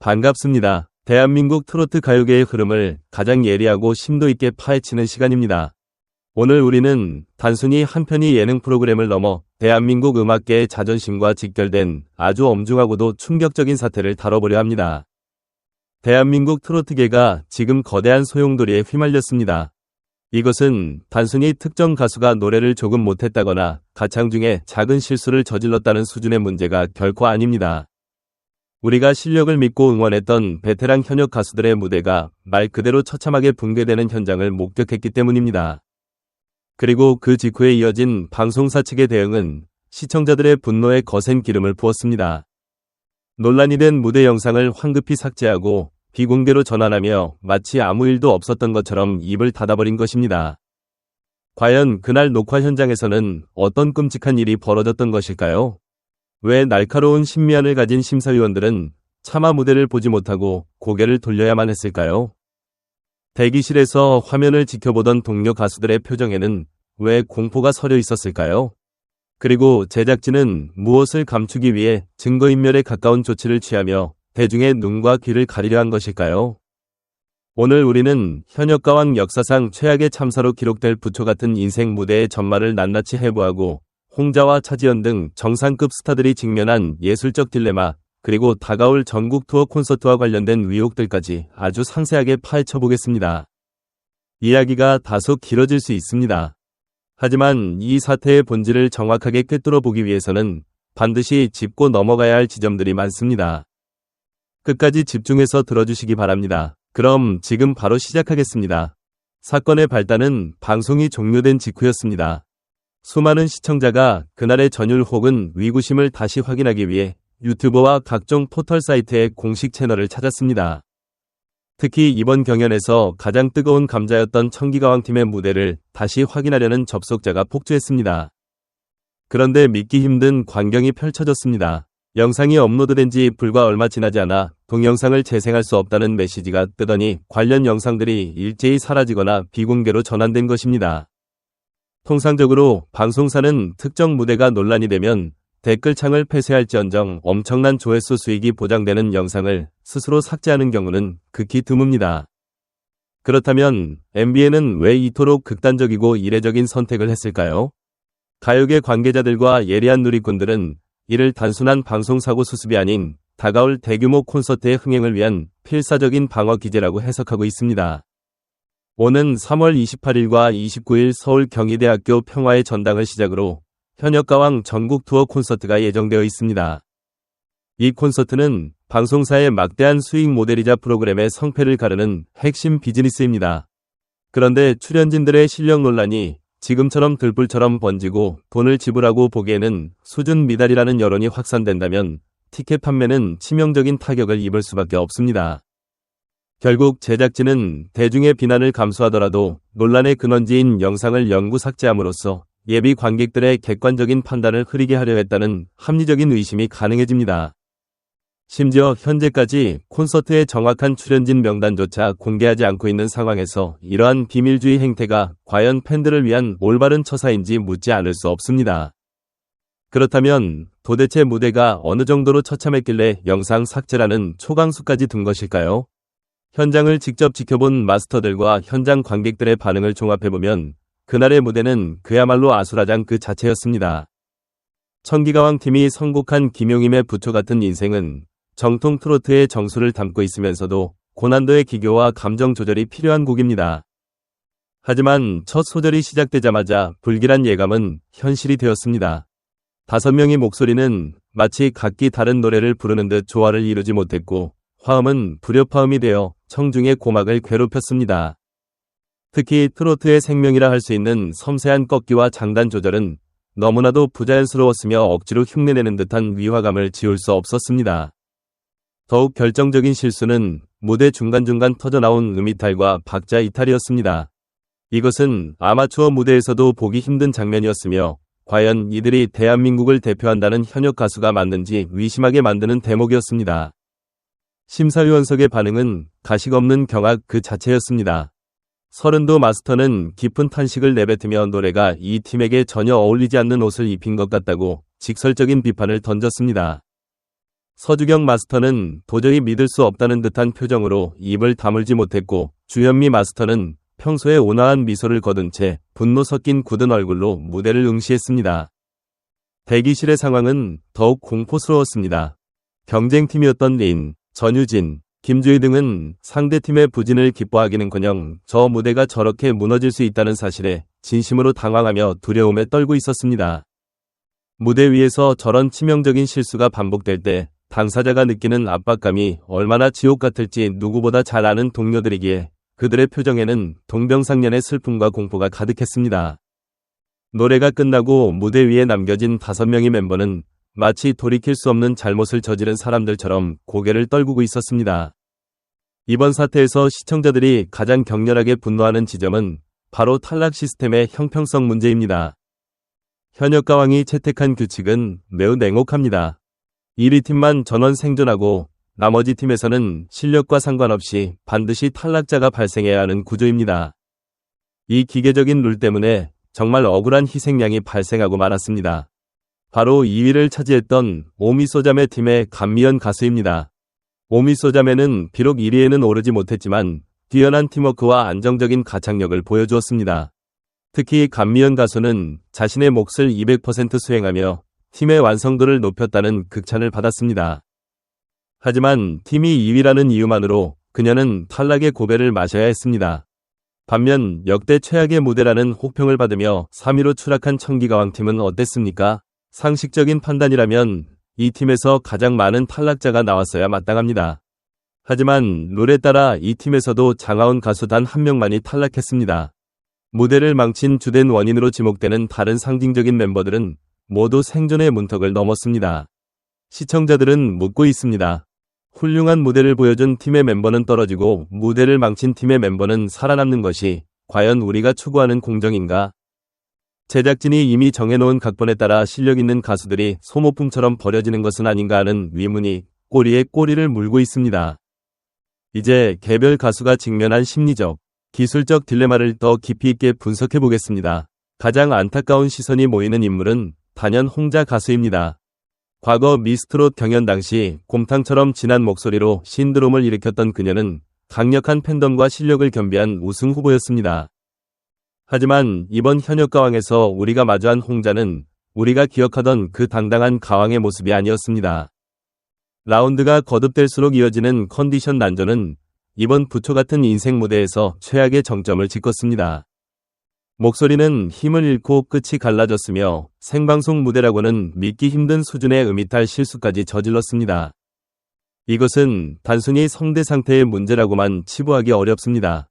반갑습니다. 대한민국 트로트 가요계의 흐름을 가장 예리하고 심도 있게 파헤치는 시간입니다. 오늘 우리는 단순히 한 편의 예능 프로그램을 넘어 대한민국 음악계의 자존심과 직결된 아주 엄중하고도 충격적인 사태를 다뤄보려 합니다. 대한민국 트로트계가 지금 거대한 소용돌이에 휘말렸습니다. 이것은 단순히 특정 가수가 노래를 조금 못했다거나 가창 중에 작은 실수를 저질렀다는 수준의 문제가 결코 아닙니다. 우리가 실력을 믿고 응원했던 베테랑 현역 가수들의 무대가 말 그대로 처참하게 붕괴되는 현장을 목격했기 때문입니다. 그리고 그 직후에 이어진 방송사 측의 대응은 시청자들의 분노에 거센 기름을 부었습니다. 논란이 된 무대 영상을 황급히 삭제하고 비공개로 전환하며 마치 아무 일도 없었던 것처럼 입을 닫아버린 것입니다. 과연 그날 녹화 현장에서는 어떤 끔찍한 일이 벌어졌던 것일까요? 왜 날카로운 심미안을 가진 심사위원들은 차마 무대를 보지 못하고 고개를 돌려야만 했을까요? 대기실에서 화면을 지켜보던 동료 가수들의 표정에는 왜 공포가 서려 있었을까요? 그리고 제작진은 무엇을 감추기 위해 증거인멸에 가까운 조치를 취하며 대중의 눈과 귀를 가리려 한 것일까요? 오늘 우리는 현역가왕 역사상 최악의 참사로 기록될 부초 같은 인생 무대의 전말을 낱낱이 해부하고 홍자와 차지연 등 정상급 스타들이 직면한 예술적 딜레마, 그리고 다가올 전국 투어 콘서트와 관련된 의혹들까지 아주 상세하게 파헤쳐 보겠습니다. 이야기가 다소 길어질 수 있습니다. 하지만 이 사태의 본질을 정확하게 꿰뚫어 보기 위해서는 반드시 짚고 넘어가야 할 지점들이 많습니다. 끝까지 집중해서 들어주시기 바랍니다. 그럼 지금 바로 시작하겠습니다. 사건의 발단은 방송이 종료된 직후였습니다. 수많은 시청자가 그날의 전율 혹은 위구심을 다시 확인하기 위해 유튜브와 각종 포털 사이트의 공식 채널을 찾았습니다. 특히 이번 경연에서 가장 뜨거운 감자였던 청기가왕팀의 무대를 다시 확인하려는 접속자가 폭주했습니다. 그런데 믿기 힘든 광경이 펼쳐졌습니다. 영상이 업로드된 지 불과 얼마 지나지 않아 동영상을 재생할 수 없다는 메시지가 뜨더니 관련 영상들이 일제히 사라지거나 비공개로 전환된 것입니다. 통상적으로 방송사는 특정 무대가 논란이 되면 댓글창을 폐쇄할지언정 엄청난 조회수 수익이 보장되는 영상을 스스로 삭제하는 경우는 극히 드뭅니다. 그렇다면 MBN은 왜 이토록 극단적이고 이례적인 선택을 했을까요? 가요계 관계자들과 예리한 누리꾼들은 이를 단순한 방송사고 수습이 아닌 다가올 대규모 콘서트의 흥행을 위한 필사적인 방어 기제라고 해석하고 있습니다. 오는 3월 28일과 29일 서울 경희대학교 평화의 전당을 시작으로 현역가왕 전국 투어 콘서트가 예정되어 있습니다. 이 콘서트는 방송사의 막대한 수익 모델이자 프로그램의 성패를 가르는 핵심 비즈니스입니다. 그런데 출연진들의 실력 논란이 지금처럼 들불처럼 번지고 돈을 지불하고 보기에는 수준 미달이라는 여론이 확산된다면 티켓 판매는 치명적인 타격을 입을 수밖에 없습니다. 결국 제작진은 대중의 비난을 감수하더라도 논란의 근원지인 영상을 영구 삭제함으로써 예비 관객들의 객관적인 판단을 흐리게 하려 했다는 합리적인 의심이 가능해집니다. 심지어 현재까지 콘서트의 정확한 출연진 명단조차 공개하지 않고 있는 상황에서 이러한 비밀주의 행태가 과연 팬들을 위한 올바른 처사인지 묻지 않을 수 없습니다. 그렇다면 도대체 무대가 어느 정도로 처참했길래 영상 삭제라는 초강수까지 둔 것일까요? 현장을 직접 지켜본 마스터들과 현장 관객들의 반응을 종합해보면 그날의 무대는 그야말로 아수라장 그 자체였습니다. 청기가왕 팀이 선곡한 김용임의 부초 같은 인생은 정통 트로트의 정수를 담고 있으면서도 고난도의 기교와 감정 조절이 필요한 곡입니다. 하지만 첫 소절이 시작되자마자 불길한 예감은 현실이 되었습니다. 5명의 목소리는 마치 각기 다른 노래를 부르는 듯 조화를 이루지 못했고 화음은 불협화음이 되어 청중의 고막을 괴롭혔습니다. 특히 트로트의 생명이라 할 수 있는 섬세한 꺾기와 장단 조절은 너무나도 부자연스러웠으며 억지로 흉내내는 듯한 위화감을 지울 수 없었습니다. 더욱 결정적인 실수는 무대 중간중간 터져나온 음이탈과 박자 이탈이었습니다. 이것은 아마추어 무대에서도 보기 힘든 장면이었으며 과연 이들이 대한민국을 대표한다는 현역 가수가 맞는지 의심하게 만드는 대목이었습니다. 심사위원석의 반응은 가식 없는 경악 그 자체였습니다. 서른도 마스터는 깊은 탄식을 내뱉으며 노래가 이 팀에게 전혀 어울리지 않는 옷을 입힌 것 같다고 직설적인 비판을 던졌습니다. 서주경 마스터는 도저히 믿을 수 없다는 듯한 표정으로 입을 다물지 못했고 주현미 마스터는 평소에 온화한 미소를 거둔 채 분노 섞인 굳은 얼굴로 무대를 응시했습니다. 대기실의 상황은 더욱 공포스러웠습니다. 경쟁팀이었던 린, 전유진, 김주희 등은 상대팀의 부진을 기뻐하기는커녕 저 무대가 저렇게 무너질 수 있다는 사실에 진심으로 당황하며 두려움에 떨고 있었습니다. 무대 위에서 저런 치명적인 실수가 반복될 때 당사자가 느끼는 압박감이 얼마나 지옥 같을지 누구보다 잘 아는 동료들이기에 그들의 표정에는 동병상련의 슬픔과 공포가 가득했습니다. 노래가 끝나고 무대 위에 남겨진 5명의 멤버는 마치 돌이킬 수 없는 잘못을 저지른 사람들처럼 고개를 떨구고 있었습니다. 이번 사태에서 시청자들이 가장 격렬하게 분노하는 지점은 바로 탈락 시스템의 형평성 문제입니다. 현역가왕이 채택한 규칙은 매우 냉혹합니다. 1위 팀만 전원 생존하고 나머지 팀에서는 실력과 상관없이 반드시 탈락자가 발생해야 하는 구조입니다. 이 기계적인 룰 때문에 정말 억울한 희생양이 발생하고 말았습니다. 바로 2위를 차지했던 오미소자매 팀의 감미연 가수입니다. 오미소자매는 비록 1위에는 오르지 못했지만 뛰어난 팀워크와 안정적인 가창력을 보여주었습니다. 특히 감미연 가수는 자신의 몫을 200% 수행하며 팀의 완성도를 높였다는 극찬을 받았습니다. 하지만 팀이 2위라는 이유만으로 그녀는 탈락의 고배를 마셔야 했습니다. 반면 역대 최악의 무대라는 혹평을 받으며 3위로 추락한 청기가왕팀은 어땠습니까? 상식적인 판단이라면 이 팀에서 가장 많은 탈락자가 나왔어야 마땅합니다. 하지만 룰에 따라 이 팀에서도 장하온 가수 단 한 명만이 탈락했습니다. 무대를 망친 주된 원인으로 지목되는 다른 상징적인 멤버들은 모두 생존의 문턱을 넘었습니다. 시청자들은 묻고 있습니다. 훌륭한 무대를 보여준 팀의 멤버는 떨어지고 무대를 망친 팀의 멤버는 살아남는 것이 과연 우리가 추구하는 공정인가? 제작진이 이미 정해놓은 각본에 따라 실력 있는 가수들이 소모품처럼 버려지는 것은 아닌가 하는 의문이 꼬리에 꼬리를 물고 있습니다. 이제 개별 가수가 직면한 심리적, 기술적 딜레마를 더 깊이 있게 분석해 보겠습니다. 가장 안타까운 시선이 모이는 인물은 단연 홍자 가수입니다. 과거 미스트롯 경연 당시 곰탕처럼 진한 목소리로 신드롬을 일으켰던 그녀는 강력한 팬덤과 실력을 겸비한 우승 후보였습니다. 하지만 이번 현역가왕에서 우리가 마주한 홍자는 우리가 기억하던 그 당당한 가왕의 모습이 아니었습니다. 라운드가 거듭될수록 이어지는 컨디션 난조는 이번 부초 같은 인생 무대에서 최악의 정점을 찍었습니다. 목소리는 힘을 잃고 끝이 갈라졌으며 생방송 무대라고는 믿기 힘든 수준의 음이탈 실수까지 저질렀습니다. 이것은 단순히 성대 상태의 문제라고만 치부하기 어렵습니다.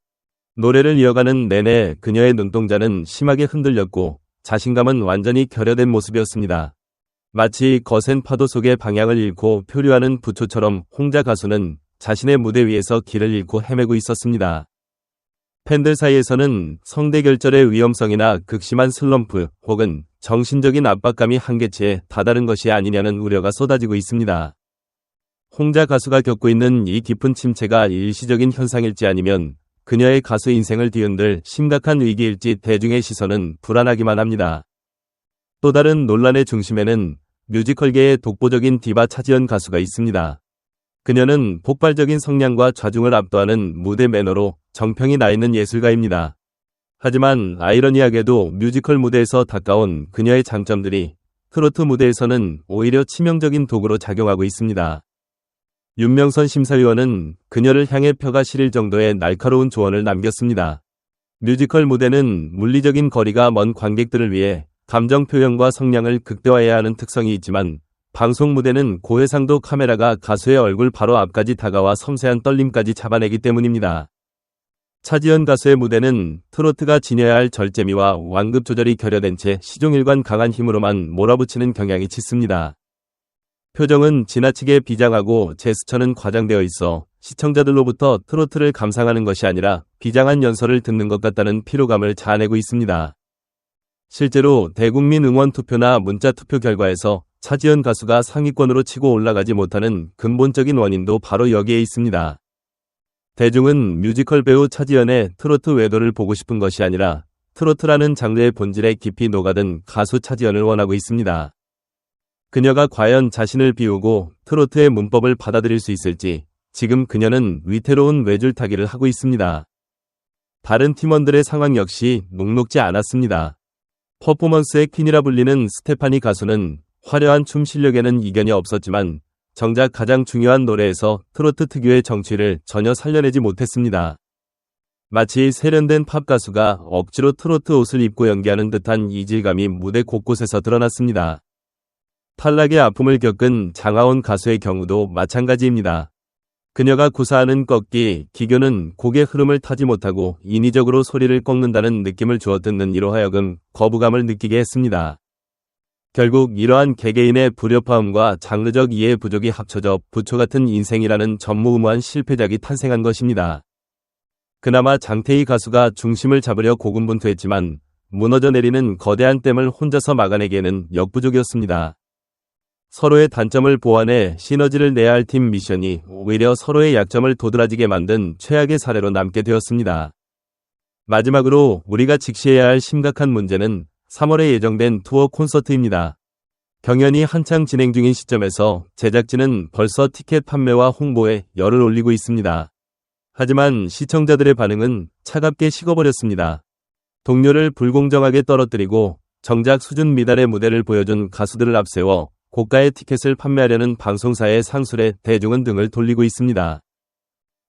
노래를 이어가는 내내 그녀의 눈동자는 심하게 흔들렸고 자신감은 완전히 결여된 모습이었습니다. 마치 거센 파도 속에 방향을 잃고 표류하는 부초처럼 홍자 가수는 자신의 무대 위에서 길을 잃고 헤매고 있었습니다. 팬들 사이에서는 성대 결절의 위험성이나 극심한 슬럼프 혹은 정신적인 압박감이 한계치에 다다른 것이 아니냐는 우려가 쏟아지고 있습니다. 홍자 가수가 겪고 있는 이 깊은 침체가 일시적인 현상일지 아니면 그녀의 가수 인생을 뒤흔들 심각한 위기일지 대중의 시선은 불안하기만 합니다. 또 다른 논란의 중심에는 뮤지컬계의 독보적인 디바 차지연 가수가 있습니다. 그녀는 폭발적인 성량과 좌중을 압도하는 무대 매너로 정평이 나 있는 예술가입니다. 하지만 아이러니하게도 뮤지컬 무대에서 가까운 그녀의 장점들이 트로트 무대에서는 오히려 치명적인 도구로 작용하고 있습니다. 윤명선 심사위원은 그녀를 향해 펴가 시릴 정도의 날카로운 조언을 남겼습니다. 뮤지컬 무대는 물리적인 거리가 먼 관객들을 위해 감정 표현과 성량을 극대화해야 하는 특성이 있지만 방송 무대는 고해상도 카메라가 가수의 얼굴 바로 앞까지 다가와 섬세한 떨림까지 잡아내기 때문입니다. 차지연 가수의 무대는 트로트가 지녀야 할 절제미와 완급 조절이 결여된 채 시종일관 강한 힘으로만 몰아붙이는 경향이 짙습니다. 표정은 지나치게 비장하고 제스처는 과장되어 있어 시청자들로부터 트로트를 감상하는 것이 아니라 비장한 연설을 듣는 것 같다는 피로감을 자아내고 있습니다. 실제로 대국민 응원 투표나 문자 투표 결과에서 차지연 가수가 상위권으로 치고 올라가지 못하는 근본적인 원인도 바로 여기에 있습니다. 대중은 뮤지컬 배우 차지연의 트로트 외도를 보고 싶은 것이 아니라 트로트라는 장르의 본질에 깊이 녹아든 가수 차지연을 원하고 있습니다. 그녀가 과연 자신을 비우고 트로트의 문법을 받아들일 수 있을지 지금 그녀는 위태로운 외줄타기를 하고 있습니다. 다른 팀원들의 상황 역시 녹록지 않았습니다. 퍼포먼스의 퀸이라 불리는 스테파니 가수는 화려한 춤 실력에는 이견이 없었지만 정작 가장 중요한 노래에서 트로트 특유의 정취를 전혀 살려내지 못했습니다. 마치 세련된 팝 가수가 억지로 트로트 옷을 입고 연기하는 듯한 이질감이 무대 곳곳에서 드러났습니다. 탈락의 아픔을 겪은 장하온 가수의 경우도 마찬가지입니다. 그녀가 구사하는 꺾기, 기교는 곡의 흐름을 타지 못하고 인위적으로 소리를 꺾는다는 느낌을 주어 듣는 이로 하여금 거부감을 느끼게 했습니다. 결국 이러한 개개인의 불협화음과 장르적 이해 부족이 합쳐져 부초 같은 인생이라는 전무후무한 실패작이 탄생한 것입니다. 그나마 장태희 가수가 중심을 잡으려 고군분투했지만 무너져 내리는 거대한 댐을 혼자서 막아내기에는 역부족이었습니다. 서로의 단점을 보완해 시너지를 내야 할 팀 미션이 오히려 서로의 약점을 도드라지게 만든 최악의 사례로 남게 되었습니다. 마지막으로 우리가 직시해야 할 심각한 문제는 3월에 예정된 투어 콘서트입니다. 경연이 한창 진행 중인 시점에서 제작진은 벌써 티켓 판매와 홍보에 열을 올리고 있습니다. 하지만 시청자들의 반응은 차갑게 식어버렸습니다. 동료를 불공정하게 떨어뜨리고 정작 수준 미달의 무대를 보여준 가수들을 앞세워 고가의 티켓을 판매하려는 방송사의 상술에 대중은 등을 돌리고 있습니다.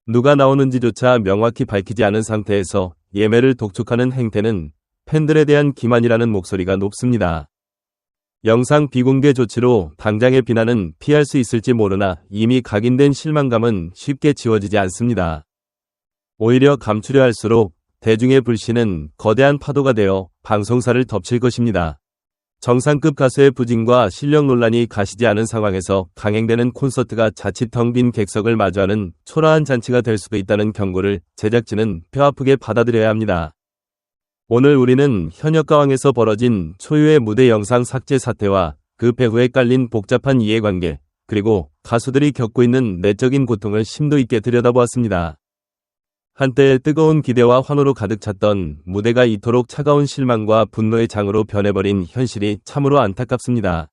누가 나오는지조차 명확히 밝히지 않은 상태에서 예매를 독촉하는 행태는 팬들에 대한 기만이라는 목소리가 높습니다. 영상 비공개 조치로 당장의 비난은 피할 수 있을지 모르나 이미 각인된 실망감은 쉽게 지워지지 않습니다. 오히려 감추려 할수록 대중의 불신은 거대한 파도가 되어 방송사를 덮칠 것입니다. 정상급 가수의 부진과 실력 논란이 가시지 않은 상황에서 강행되는 콘서트가 자칫 텅 빈 객석을 마주하는 초라한 잔치가 될 수도 있다는 경고를 제작진은 뼈아프게 받아들여야 합니다. 오늘 우리는 현역가왕에서 벌어진 초유의 무대 영상 삭제 사태와 그 배후에 깔린 복잡한 이해관계, 그리고 가수들이 겪고 있는 내적인 고통을 심도 있게 들여다보았습니다. 한때 뜨거운 기대와 환호로 가득 찼던 무대가 이토록 차가운 실망과 분노의 장으로 변해버린 현실이 참으로 안타깝습니다.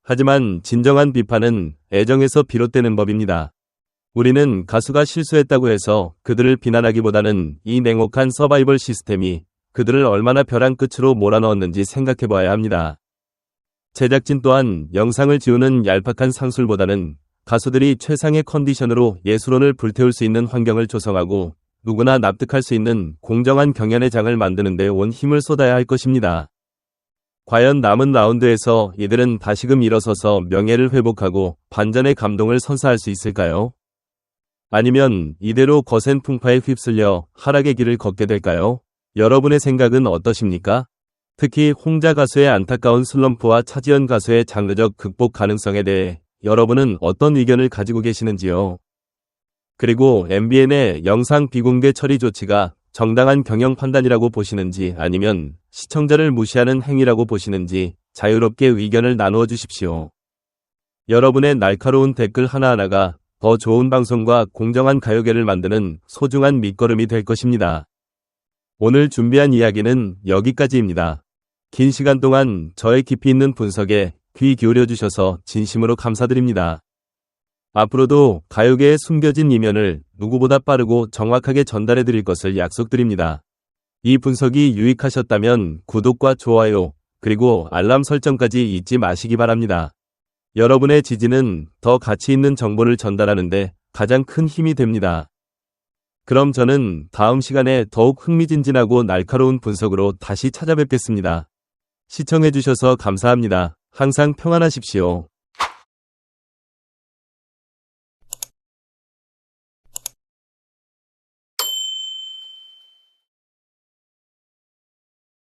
하지만 진정한 비판은 애정에서 비롯되는 법입니다. 우리는 가수가 실수했다고 해서 그들을 비난하기보다는 이 냉혹한 서바이벌 시스템이 그들을 얼마나 벼랑 끝으로 몰아넣었는지 생각해봐야 합니다. 제작진 또한 영상을 지우는 얄팍한 상술보다는 가수들이 최상의 컨디션으로 예술원을 불태울 수 있는 환경을 조성하고 누구나 납득할 수 있는 공정한 경연의 장을 만드는 데 온 힘을 쏟아야 할 것입니다. 과연 남은 라운드에서 이들은 다시금 일어서서 명예를 회복하고 반전의 감동을 선사할 수 있을까요? 아니면 이대로 거센 풍파에 휩쓸려 하락의 길을 걷게 될까요? 여러분의 생각은 어떠십니까? 특히 홍자 가수의 안타까운 슬럼프와 차지연 가수의 장르적 극복 가능성에 대해 여러분은 어떤 의견을 가지고 계시는지요? 그리고 MBN의 영상 비공개 처리 조치가 정당한 경영 판단이라고 보시는지 아니면 시청자를 무시하는 행위라고 보시는지 자유롭게 의견을 나누어 주십시오. 여러분의 날카로운 댓글 하나하나가 더 좋은 방송과 공정한 가요계를 만드는 소중한 밑거름이 될 것입니다. 오늘 준비한 이야기는 여기까지입니다. 긴 시간 동안 저의 깊이 있는 분석에 귀 기울여 주셔서 진심으로 감사드립니다. 앞으로도 가요계의 숨겨진 이면을 누구보다 빠르고 정확하게 전달해 드릴 것을 약속드립니다. 이 분석이 유익하셨다면 구독과 좋아요, 그리고 알람 설정까지 잊지 마시기 바랍니다. 여러분의 지지는 더 가치 있는 정보를 전달하는데 가장 큰 힘이 됩니다. 그럼 저는 다음 시간에 더욱 흥미진진하고 날카로운 분석으로 다시 찾아뵙겠습니다. 시청해주셔서 감사합니다. 항상 평안하십시오.